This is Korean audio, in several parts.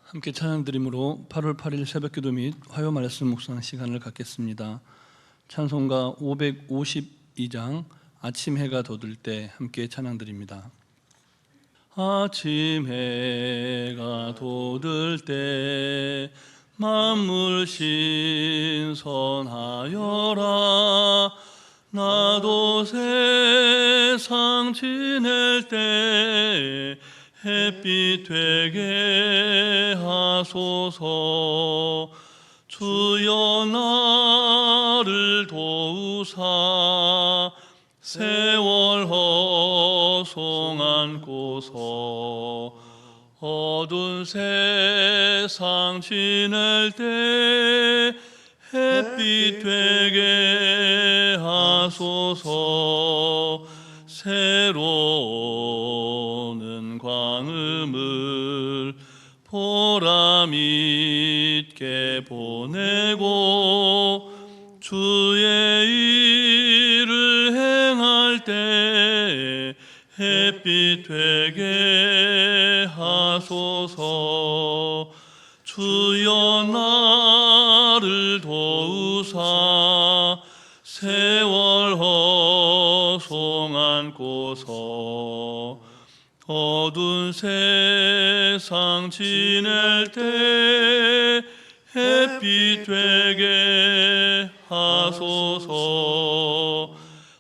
함께 찬양드림으로 8월 8일 새벽기도 및 화요 말씀 묵상 시간을 갖겠습니다. 찬송가 552장 아침 해가 돋을 때 함께 찬양드립니다. 아침 해가 돋을 때 만물 신선하여라. 나도 세상 지낼 때 햇빛 되게 하소서. 주여 나를 도우사 세월 허송 안고서 어두운 세상 지낼 때 햇빛 되게 하소서. 새로운 광음을 보람 있게 보내고 주의 일을 행할 때 햇빛 되게 하소서. 주여 나를 도우사 세월 허송 안고서 어두운 세상 지낼 때 햇빛 되게 하소서.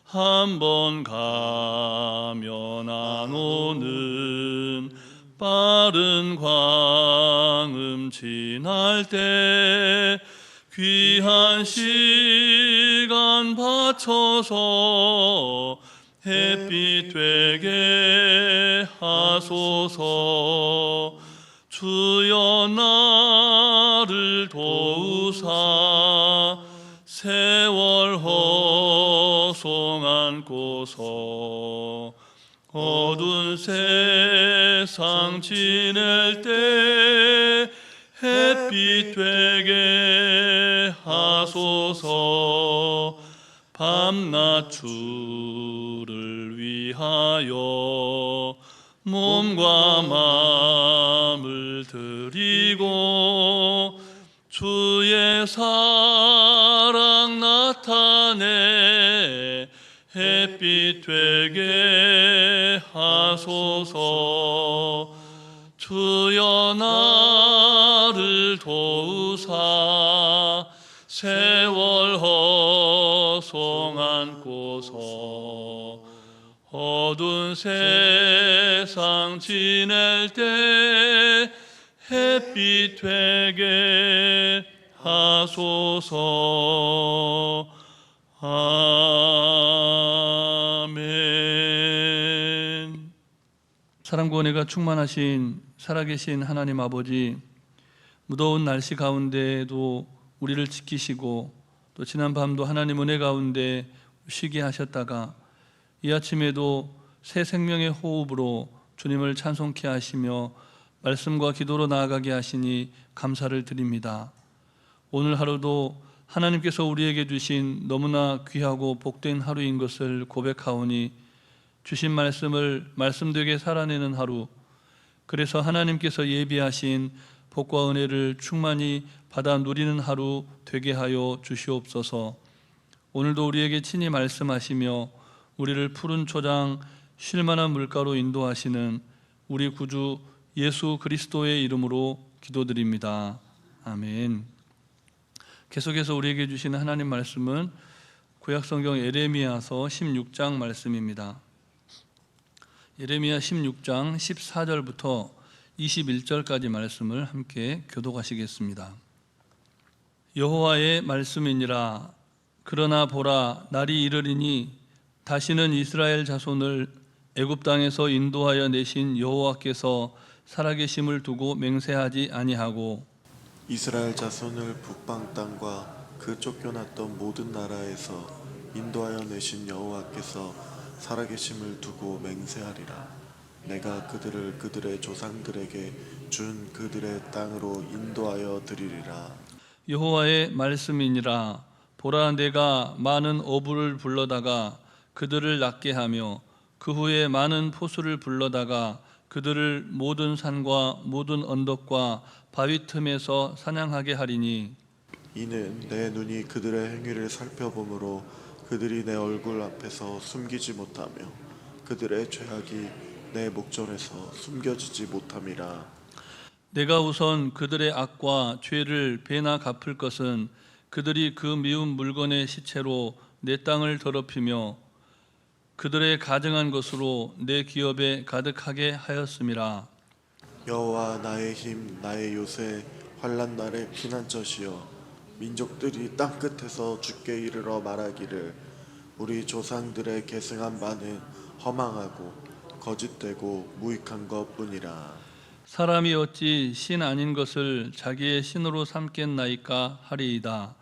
한 번 가면 안 오는 빠른 광음 지날 때 귀한 시간 바쳐서 햇빛 되게 하소서. 주여 나를 도우사 세월 허송 안고서 어두운 세상 지낼 때 햇빛 되게 하소서. 밤낮 주를 위하여 몸과 마음을 드리고 주의 사랑 나타내 햇빛 되게 하소서. 주여 나를 도우사 세월 허송 안고서 어두운 세상 지낼 때 햇빛 되게 하소서. 아멘. 사랑과 은혜가 충만하신 살아계신 하나님 아버지, 무더운 날씨 가운데에도 우리를 지키시고 또 지난 밤도 하나님 은혜 가운데 쉬게 하셨다가 이 아침에도 새 생명의 호흡으로 주님을 찬송케 하시며 말씀과 기도로 나아가게 하시니 감사를 드립니다. 오늘 하루도 하나님께서 우리에게 주신 너무나 귀하고 복된 하루인 것을 고백하오니 주신 말씀을 말씀되게 살아내는 하루, 그래서 하나님께서 예비하신 복과 은혜를 충만히 받아 누리는 하루 되게 하여 주시옵소서. 오늘도 우리에게 친히 말씀하시며 우리를 푸른 초장 쉴만한 물가로 인도하시는 우리 구주 예수 그리스도의 이름으로 기도드립니다. 아멘. 계속해서 우리에게 주시는 하나님 말씀은 구약성경 예레미야서 16장 말씀입니다. 예레미야 16장 14절부터 21절까지 말씀을 함께 교독하시겠습니다. 여호와의 말씀이니라. 그러나 보라, 날이 이르리니 다시는 이스라엘 자손을 애굽 땅에서 인도하여 내신 여호와께서 살아계심을 두고 맹세하지 아니하고 이스라엘 자손을 북방 땅과 그 쫓겨났던 모든 나라에서 인도하여 내신 여호와께서 살아계심을 두고 맹세하리라. 내가 그들을 그들의 조상들에게 준 그들의 땅으로 인도하여 드리리라. 여호와의 말씀이니라. 보라, 내가 많은 어부를 불러다가 그들을 낫게 하며 그 후에 많은 포수를 불러다가 그들을 모든 산과 모든 언덕과 바위 틈에서 사냥하게 하리니 이는 내 눈이 그들의 행위를 살펴보므로 그들이 내 얼굴 앞에서 숨기지 못하며 그들의 죄악이 내 목전에서 숨겨지지 못함이라. 내가 우선 그들의 악과 죄를 배나 갚을 것은 그들이 그 미운 물건의 시체로 내 땅을 더럽히며 그들의 가증한 것으로 내 기업에 가득하게 하였음이라. 여호와 나의 힘 나의 요새 환난 날의 피난처시여 민족들이 땅 끝에서 주께 이르러 말하기를 우리 조상들의 계승한 바는 허망하고 거짓되고 무익한 것뿐이라. 사람이 어찌 신 아닌 것을 자기의 신으로 삼겠나이까 하리이다.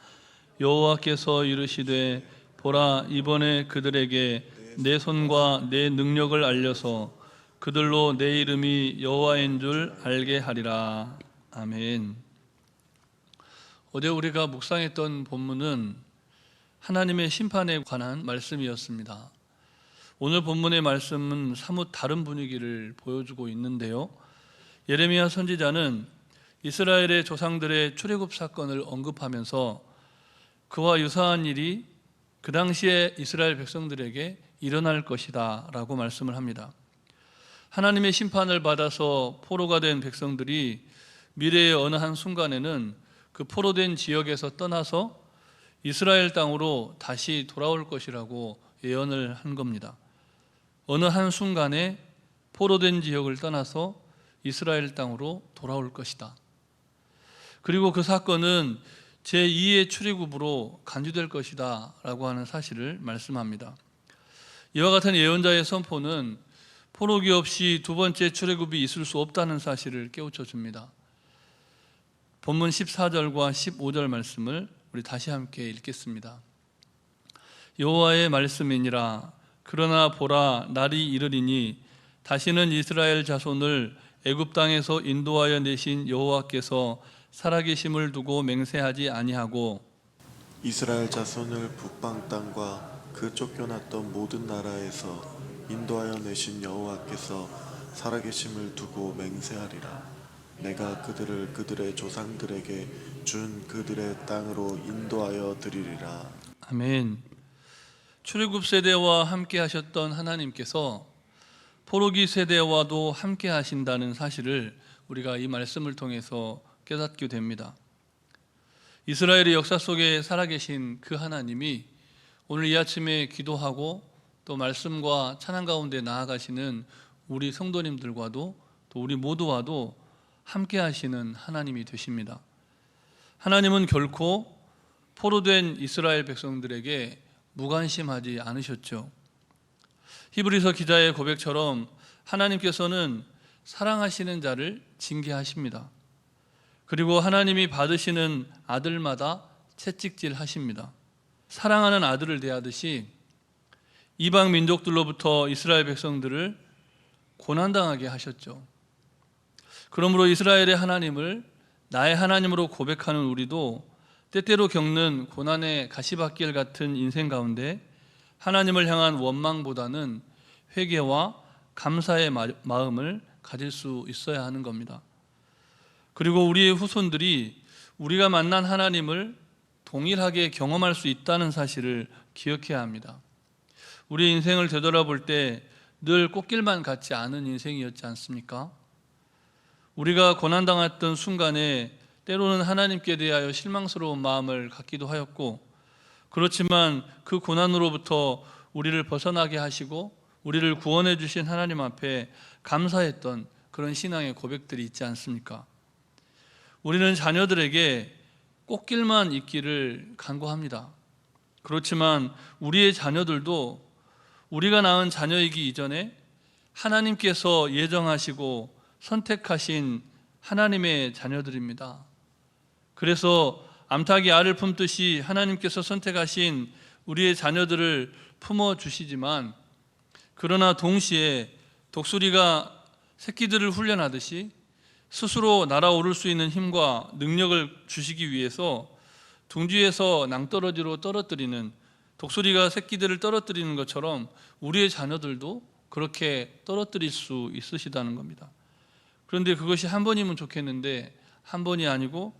여호와께서 이르시되 보라, 이번에 그들에게 내 손과 내 능력을 알려서 그들로 내 이름이 여호와인 줄 알게 하리라. 아멘. 어제 우리가 묵상했던 본문은 하나님의 심판에 관한 말씀이었습니다. 오늘 본문의 말씀은 사뭇 다른 분위기를 보여주고 있는데요. 예레미야 선지자는 이스라엘의 조상들의 출애굽 사건을 언급하면서 그와 유사한 일이 그 당시에 이스라엘 백성들에게 일어날 것이다 라고 말씀을 합니다. 하나님의 심판을 받아서 포로가 된 백성들이 미래의 어느 한 순간에는 그 포로된 지역에서 떠나서 이스라엘 땅으로 다시 돌아올 것이라고 예언을 한 겁니다. 어느 한 순간에 포로된 지역을 떠나서 이스라엘 땅으로 돌아올 것이다. 그리고 그 사건은 제2의 출애굽으로 간주될 것이다 라고 하는 사실을 말씀합니다. 이와 같은 예언자의 선포는 포로기 없이 두 번째 출애굽이 있을 수 없다는 사실을 깨우쳐 줍니다. 본문 14절과 15절 말씀을 우리 다시 함께 읽겠습니다. 여호와의 말씀이니라. 그러나 보라, 날이 이르리니 다시는 이스라엘 자손을 애굽 땅에서 인도하여 내신 여호와께서 살아계심을 두고 맹세하지 아니하고 이스라엘 자손을 북방 땅과 그 쫓겨났던 모든 나라에서 인도하여 내신 여호와께서 살아계심을 두고 맹세하리라. 내가 그들을 그들의 조상들에게 준 그들의 땅으로 인도하여 드리리라. 아멘. 출애굽 세대와 함께 하셨던 하나님께서 포로기 세대와도 함께 하신다는 사실을 우리가 이 말씀을 통해서 깨닫게 됩니다. 이스라엘의 역사 속에 살아계신 그 하나님이 오늘 이 아침에 기도하고 또 말씀과 찬양 가운데 나아가시는 우리 성도님들과도 또 우리 모두와도 함께 하시는 하나님이 되십니다. 하나님은 결코 포로된 이스라엘 백성들에게 무관심하지 않으셨죠. 히브리서 기자의 고백처럼 하나님께서는 사랑하시는 자를 징계하십니다. 그리고 하나님이 받으시는 아들마다 채찍질 하십니다. 사랑하는 아들을 대하듯이 이방 민족들로부터 이스라엘 백성들을 고난당하게 하셨죠. 그러므로 이스라엘의 하나님을 나의 하나님으로 고백하는 우리도 때때로 겪는 고난의 가시밭길 같은 인생 가운데 하나님을 향한 원망보다는 회개와 감사의 마음을 가질 수 있어야 하는 겁니다. 그리고 우리의 후손들이 우리가 만난 하나님을 동일하게 경험할 수 있다는 사실을 기억해야 합니다. 우리 인생을 되돌아볼 때 늘 꽃길만 같지 않은 인생이었지 않습니까? 우리가 고난당했던 순간에 때로는 하나님께 대하여 실망스러운 마음을 갖기도 하였고, 그렇지만 그 고난으로부터 우리를 벗어나게 하시고 우리를 구원해 주신 하나님 앞에 감사했던 그런 신앙의 고백들이 있지 않습니까? 우리는 자녀들에게 꽃길만 있기를 간구합니다. 그렇지만 우리의 자녀들도 우리가 낳은 자녀이기 이전에 하나님께서 예정하시고 선택하신 하나님의 자녀들입니다. 그래서 암탉이 알을 품듯이 하나님께서 선택하신 우리의 자녀들을 품어주시지만, 그러나 동시에 독수리가 새끼들을 훈련하듯이 스스로 날아오를 수 있는 힘과 능력을 주시기 위해서 둥지에서 낭떠러지로 떨어뜨리는, 독수리가 새끼들을 떨어뜨리는 것처럼 우리의 자녀들도 그렇게 떨어뜨릴 수 있으시다는 겁니다. 그런데 그것이 한 번이면 좋겠는데 한 번이 아니고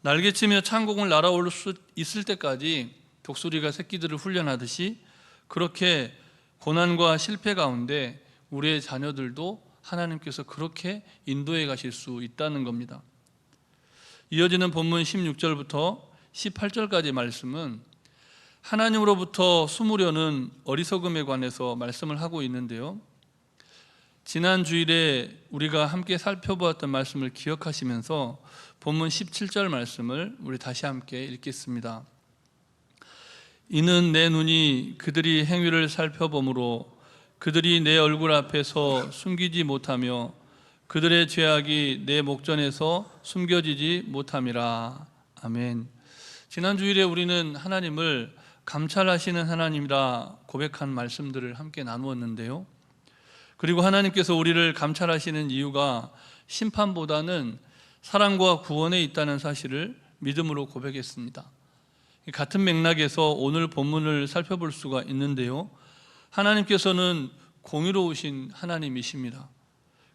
날개치며 창공을 날아올 수 있을 때까지 독수리가 새끼들을 훈련하듯이 그렇게 고난과 실패 가운데 우리의 자녀들도 하나님께서 그렇게 인도해 가실 수 있다는 겁니다. 이어지는 본문 16절부터 18절까지 말씀은 하나님으로부터 숨으려는 어리석음에 관해서 말씀을 하고 있는데요. 지난 주일에 우리가 함께 살펴보았던 말씀을 기억하시면서 본문 17절 말씀을 우리 다시 함께 읽겠습니다. 이는 내 눈이 그들이 행위를 살펴보므로 그들이 내 얼굴 앞에서 숨기지 못하며 그들의 죄악이 내 목전에서 숨겨지지 못함이라. 아멘. 지난 주일에 우리는 하나님을 감찰하시는 하나님이라 고백한 말씀들을 함께 나누었는데요. 그리고 하나님께서 우리를 감찰하시는 이유가 심판보다는 사랑과 구원에 있다는 사실을 믿음으로 고백했습니다. 같은 맥락에서 오늘 본문을 살펴볼 수가 있는데요. 하나님께서는 공의로우신 하나님이십니다.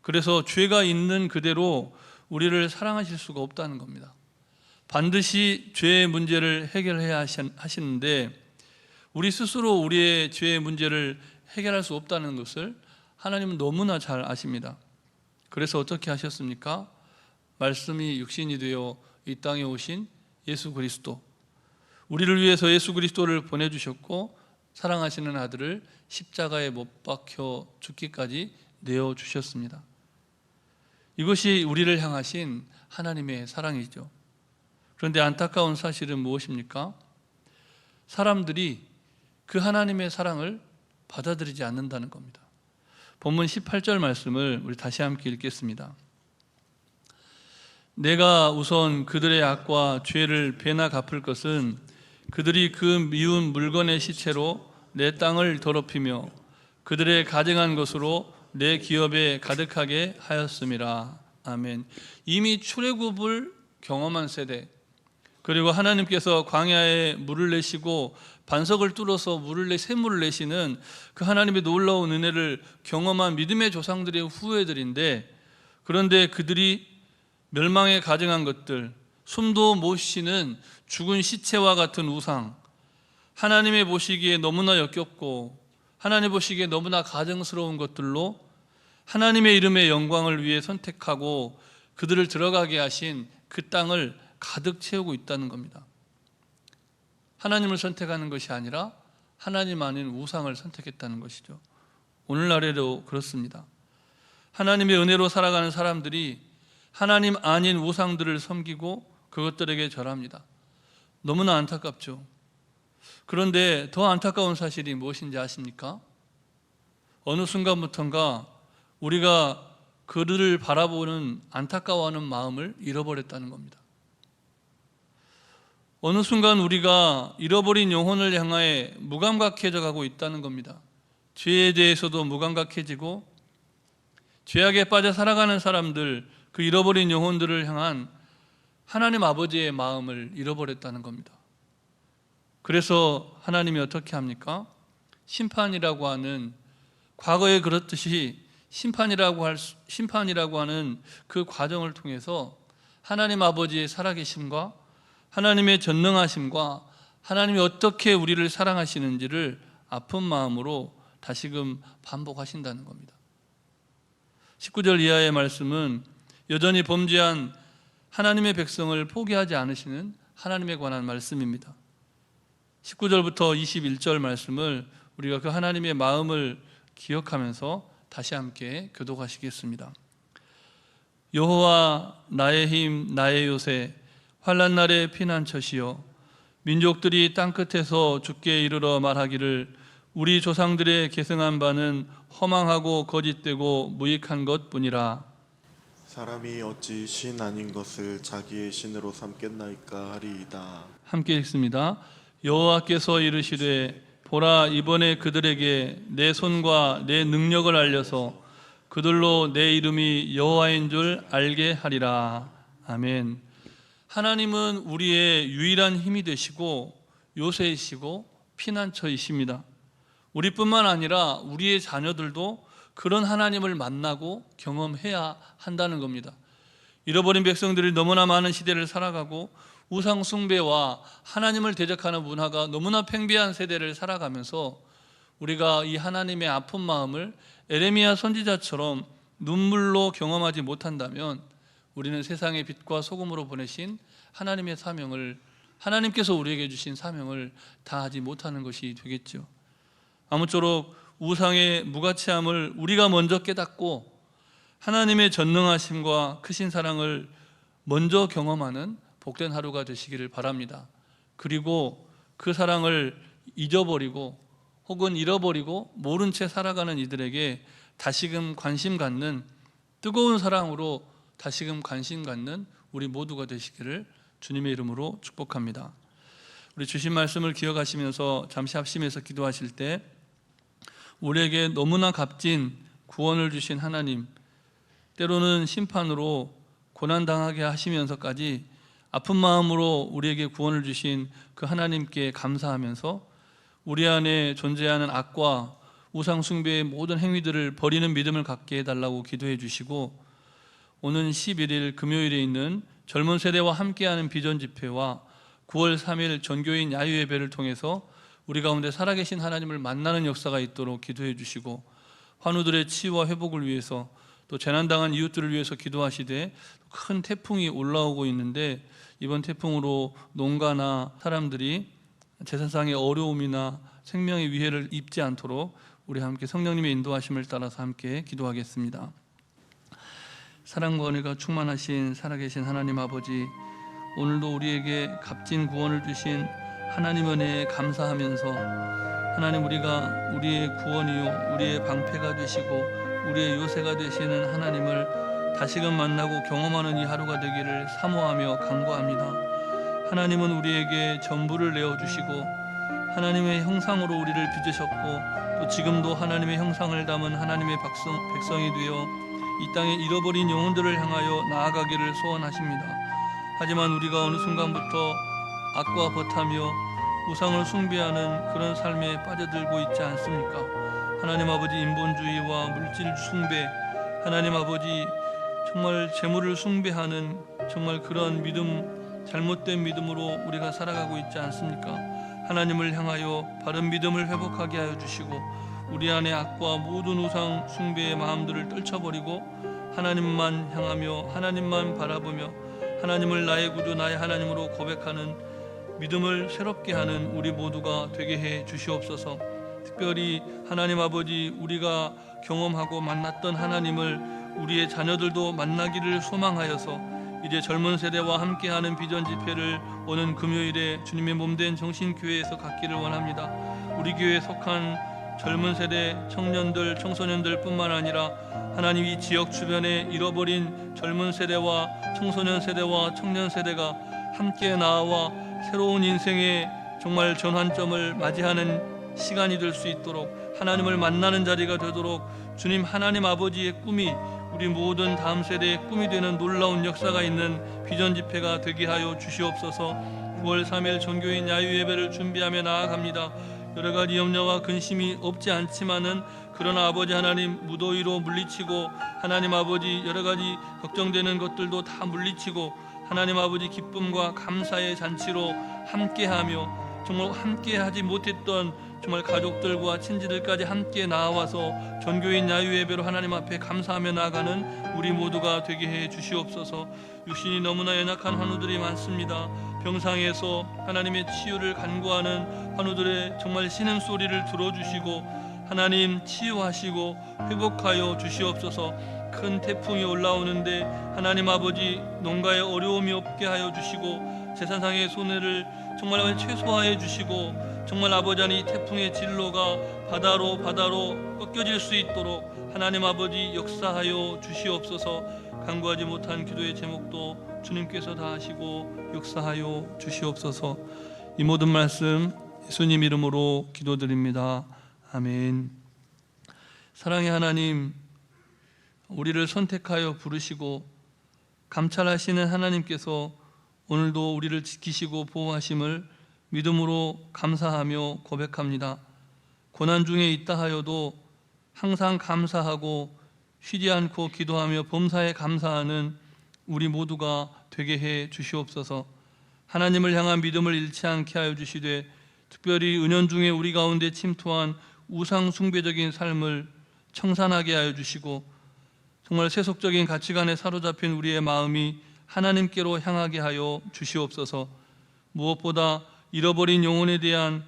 그래서 죄가 있는 그대로 우리를 사랑하실 수가 없다는 겁니다. 반드시 죄의 문제를 해결해야 하시는데 우리 스스로 우리의 죄의 문제를 해결할 수 없다는 것을 하나님은 너무나 잘 아십니다. 그래서 어떻게 하셨습니까? 말씀이 육신이 되어 이 땅에 오신 예수 그리스도, 우리를 위해서 예수 그리스도를 보내주셨고 사랑하시는 아들을 십자가에 못 박혀 죽기까지 내어주셨습니다. 이것이 우리를 향하신 하나님의 사랑이죠. 그런데 안타까운 사실은 무엇입니까? 사람들이 그 하나님의 사랑을 받아들이지 않는다는 겁니다. 본문 18절 말씀을 우리 다시 함께 읽겠습니다. 내가 우선 그들의 악과 죄를 배나 갚을 것은 그들이 그 미운 물건의 시체로 내 땅을 더럽히며 그들의 가증한 것으로 내 기업에 가득하게 하였음이라. 아멘. 이미 출애굽을 경험한 세대, 그리고 하나님께서 광야에 물을 내시고 반석을 뚫어서 샘물을 내시는 그 하나님의 놀라운 은혜를 경험한 믿음의 조상들의 후예들인데, 그런데 그들이 멸망에 가증한 것들, 숨도 못 쉬는 죽은 시체와 같은 우상, 하나님의 보시기에 너무나 역겹고 하나님 보시기에 너무나 가증스러운 것들로 하나님의 이름의 영광을 위해 선택하고 그들을 들어가게 하신 그 땅을 가득 채우고 있다는 겁니다. 하나님을 선택하는 것이 아니라 하나님 아닌 우상을 선택했다는 것이죠. 오늘날에도 그렇습니다. 하나님의 은혜로 살아가는 사람들이 하나님 아닌 우상들을 섬기고 그것들에게 절합니다. 너무나 안타깝죠. 그런데 더 안타까운 사실이 무엇인지 아십니까? 어느 순간부터인가 우리가 그들을 바라보는 안타까워하는 마음을 잃어버렸다는 겁니다. 어느 순간 우리가 잃어버린 영혼을 향하여 무감각해져 가고 있다는 겁니다. 죄에 대해서도 무감각해지고 죄악에 빠져 살아가는 사람들, 그 잃어버린 영혼들을 향한 하나님 아버지의 마음을 잃어버렸다는 겁니다. 그래서 하나님이 어떻게 합니까? 심판이라고 하는, 과거에 그렇듯이 심판이라고 하는 그 과정을 통해서 하나님 아버지의 살아계심과 하나님의 전능하심과 하나님이 어떻게 우리를 사랑하시는지를 아픈 마음으로 다시금 반복하신다는 겁니다. 19절 이하의 말씀은 여전히 범죄한 하나님의 백성을 포기하지 않으시는 하나님에 관한 말씀입니다. 19절부터 21절 말씀을 우리가 그 하나님의 마음을 기억하면서 다시 함께 교독하시겠습니다. 여호와 나의 힘 나의 요새, 환난 날의 피난처시여, 민족들이 땅끝에서 주께 이르러 말하기를 우리 조상들의 계승한 바는 허망하고 거짓되고 무익한 것뿐이라. 사람이 어찌 신 아닌 것을 자기의 신으로 삼겠나이까 하리이다. 함께 읽습니다. 여호와께서 이르시되 보라, 이번에 그들에게 내 손과 내 능력을 알려서 그들로 내 이름이 여호와인 줄 알게 하리라. 아멘. 하나님은 우리의 유일한 힘이 되시고 요새이시고 피난처이십니다. 우리뿐만 아니라 우리의 자녀들도 그런 하나님을 만나고 경험해야 한다는 겁니다. 잃어버린 백성들이 너무나 많은 시대를 살아가고 우상 숭배와 하나님을 대적하는 문화가 너무나 팽배한 세대를 살아가면서 우리가 이 하나님의 아픈 마음을 에레미야 선지자처럼 눈물로 경험하지 못한다면 우리는 세상의 빛과 소금으로 보내신 하나님의 사명을, 하나님께서 우리에게 주신 사명을 다하지 못하는 것이 되겠죠. 아무쪼록 우상의 무가치함을 우리가 먼저 깨닫고 하나님의 전능하심과 크신 사랑을 먼저 경험하는 복된 하루가 되시기를 바랍니다. 그리고 그 사랑을 잊어버리고 혹은 잃어버리고 모른 채 살아가는 이들에게 다시금 관심 갖는, 뜨거운 사랑으로 다시금 관심 갖는 우리 모두가 되시기를 주님의 이름으로 축복합니다. 우리 주신 말씀을 기억하시면서 잠시 합심해서 기도하실 때 우리에게 너무나 값진 구원을 주신 하나님, 때로는 심판으로 고난당하게 하시면서까지 아픈 마음으로 우리에게 구원을 주신 그 하나님께 감사하면서 우리 안에 존재하는 악과 우상 숭배의 모든 행위들을 버리는 믿음을 갖게 해달라고 기도해 주시고, 오는 11일 금요일에 있는 젊은 세대와 함께하는 비전 집회와 9월 3일 전교인 야유예배를 통해서 우리 가운데 살아계신 하나님을 만나는 역사가 있도록 기도해 주시고, 환우들의 치유와 회복을 위해서 또 재난당한 이웃들을 위해서 기도하시되, 큰 태풍이 올라오고 있는데 이번 태풍으로 농가나 사람들이 재산상의 어려움이나 생명의 위해를 입지 않도록 우리 함께 성령님의 인도하심을 따라서 함께 기도하겠습니다. 사랑과 은혜가 충만하신 살아계신 하나님 아버지, 오늘도 우리에게 값진 구원을 주신 하나님 은혜에 감사하면서 하나님, 우리가 우리의 구원이요 우리의 방패가 되시고 우리의 요새가 되시는 하나님을 다시금 만나고 경험하는 이 하루가 되기를 사모하며 간구합니다. 하나님은 우리에게 전부를 내어주시고 하나님의 형상으로 우리를 빚으셨고, 또 지금도 하나님의 형상을 담은 하나님의 백성이 되어 이 땅에 잃어버린 영혼들을 향하여 나아가기를 소원하십니다. 하지만 우리가 어느 순간부터 악과 벗하며 우상을 숭배하는 그런 삶에 빠져들고 있지 않습니까? 하나님 아버지, 인본주의와 물질 숭배, 하나님 아버지, 정말 재물을 숭배하는 정말 그런 믿음, 잘못된 믿음으로 우리가 살아가고 있지 않습니까? 하나님을 향하여 바른 믿음을 회복하게 하여 주시고, 우리 안에 악과 모든 우상 숭배의 마음들을 떨쳐버리고 하나님만 향하며 하나님만 바라보며 하나님을 나의 구주, 나의 하나님으로 고백하는 믿음을 새롭게 하는 우리 모두가 되게 해 주시옵소서. 특별히 하나님 아버지, 우리가 경험하고 만났던 하나님을 우리의 자녀들도 만나기를 소망하여서 이제 젊은 세대와 함께하는 비전 집회를 오는 금요일에 주님의 몸된 정신교회에서 갖기를 원합니다. 우리 교회에 속한 젊은 세대 청년들, 청소년들 뿐만 아니라 하나님, 이 지역 주변에 잃어버린 젊은 세대와 청소년 세대와 청년 세대가 함께 나와 새로운 인생의 정말 전환점을 맞이하는 시간이 될 수 있도록, 하나님을 만나는 자리가 되도록 주님 하나님 아버지의 꿈이 우리 모든 다음 세대의 꿈이 되는 놀라운 역사가 있는 비전 집회가 되게 하여 주시옵소서. 9월 3일 전교인 야유예배를 준비하며 나아갑니다. 여러 가지 염려와 근심이 없지 않지만은, 그러나 아버지 하나님, 무더위로 물리치고 하나님 아버지 여러 가지 걱정되는 것들도 다 물리치고 하나님 아버지 기쁨과 감사의 잔치로 함께하며, 정말 함께하지 못했던 정말 가족들과 친지들까지 함께 나와서 전교인 야유예배로 하나님 앞에 감사하며 나아가는 우리 모두가 되게 해 주시옵소서. 육신이 너무나 연약한 환우들이 많습니다. 병상에서 하나님의 치유를 간구하는 환우들의 정말 신음소리를 들어주시고 하나님 치유하시고 회복하여 주시옵소서. 큰 태풍이 올라오는데 하나님 아버지, 농가에 어려움이 없게 하여 주시고 재산상의 손해를 정말 최소화해 주시고, 정말 아버지 하나님, 이 태풍의 진로가 바다로 꺾여질 수 있도록 하나님 아버지 역사하여 주시옵소서. 간구하지 못한 기도의 제목도 주님께서 다 하시고 역사하여 주시옵소서. 이 모든 말씀 예수님 이름으로 기도드립니다. 아멘. 사랑의 하나님, 우리를 선택하여 부르시고 감찰하시는 하나님께서 오늘도 우리를 지키시고 보호하심을 믿음으로 감사하며 고백합니다. 고난 중에 있다 하여도 항상 감사하고 쉬지 않고 기도하며 범사에 감사하는 우리 모두가 되게 해 주시옵소서. 하나님을 향한 믿음을 잃지 않게 하여 주시되 특별히 은연중에 우리 가운데 침투한 우상 숭배적인 삶을 청산하게 하여 주시고 정말 세속적인 가치관에 사로잡힌 우리의 마음이 하나님께로 향하게 하여 주시옵소서. 무엇보다 잃어버린 영혼에 대한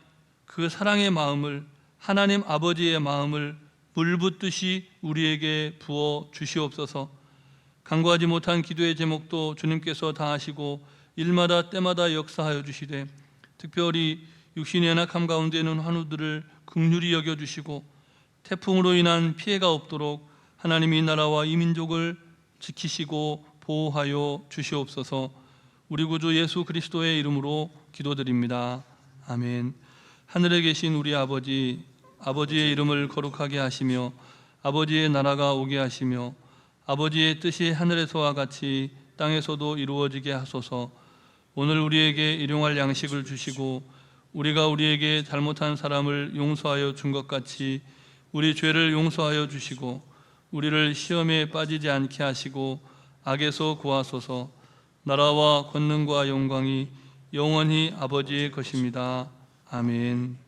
그 사랑의 마음을, 하나님 아버지의 마음을 물붓듯이 우리에게 부어 주시옵소서. 간구하지 못한 기도의 제목도 주님께서 다 하시고 일마다 때마다 역사하여 주시되 특별히 육신의 연약함 가운데 있는 환우들을 긍휼히 여겨주시고 태풍으로 인한 피해가 없도록 하나님이 이 나라와 이 민족을 지키시고 보호하여 주시옵소서. 우리 구주 예수 그리스도의 이름으로 기도드립니다. 아멘. 하늘에 계신 우리 아버지, 아버지의 이름을 거룩하게 하시며 아버지의 나라가 오게 하시며 아버지의 뜻이 하늘에서와 같이 땅에서도 이루어지게 하소서. 오늘 우리에게 일용할 양식을 주시고 우리가 우리에게 잘못한 사람을 용서하여 준 것 같이 우리 죄를 용서하여 주시고 우리를 시험에 빠지지 않게 하시고 악에서 구하소서. 나라와 권능과 영광이 영원히 아버지의 것입니다. 아멘.